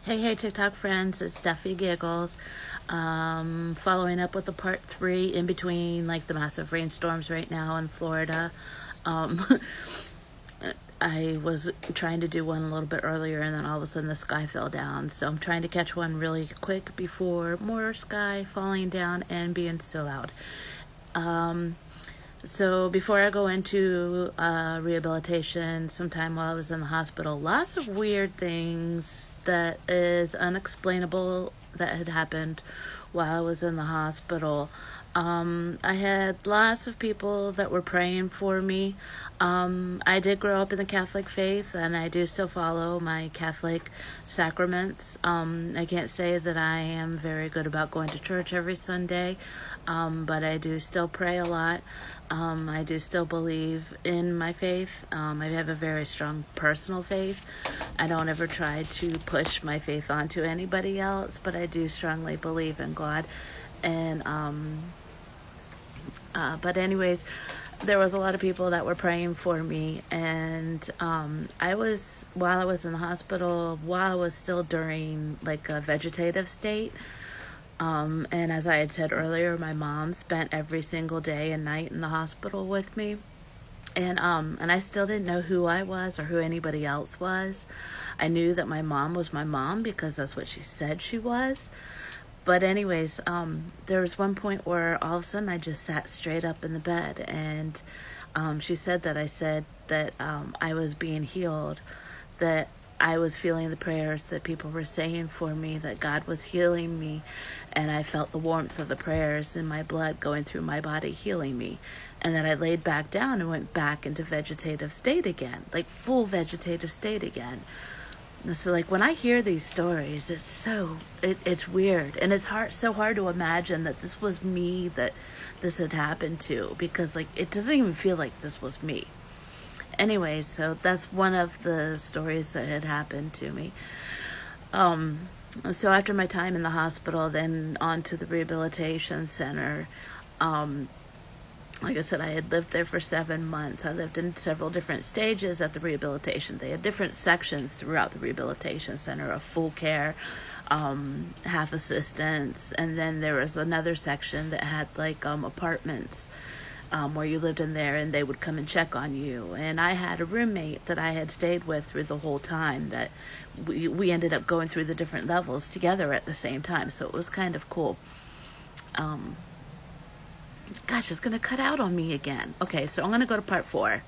Hey, TikTok friends, it's Steffi Giggles. Following up with the part 3 in between like the massive rainstorms right now in Florida. Um, I was trying to do one a little bit earlier and then all of a sudden the sky fell down. So I'm trying to catch one really quick before more sky falling down and being so loud. So before I go into rehabilitation, sometime while I was in the hospital, lots of weird things that is unexplainable that had happened while I was in the hospital. I had lots of people that were praying for me. I did grow up in the Catholic faith, and I do still follow my Catholic sacraments. I can't say that I am very good about going to church every Sunday, but I do still pray a lot. I do still believe in my faith. I have a very strong personal faith. I don't ever try to push my faith onto anybody else, but I do strongly believe in God. And but anyways, there was a lot of people that were praying for me, and while I was in the hospital, while I was still during like a vegetative state. And as I had said earlier, my mom spent every single day and night in the hospital with me. And I still didn't know who I was or who anybody else was. I knew that my mom was my mom because that's what she said she was. But anyways, there was one point where all of a sudden I just sat straight up in the bed, and she said that I said that I was being healed, that I was feeling the prayers that people were saying for me, that God was healing me, and I felt the warmth of the prayers in my blood going through my body, healing me, and then I laid back down and went back into vegetative state again, like full vegetative state again. So like when I hear these stories, it's weird, and it's so hard to imagine that this was me that this had happened to, because like it doesn't even feel like this was me. Anyways, so that's one of the stories that had happened to me. So after my time in the hospital, then on to the rehabilitation center. Like I said, I had lived there for 7 months. I lived in several different stages at the rehabilitation. They had different sections throughout the rehabilitation center of full care, half assistance, and then there was another section that had like apartments where you lived in there, and they would come and check on you. And I had a roommate that I had stayed with through the whole time, that we ended up going through the different levels together at the same time, so it was kind of cool. Gosh, it's going to cut out on me again. Okay, so I'm going to go to part 4.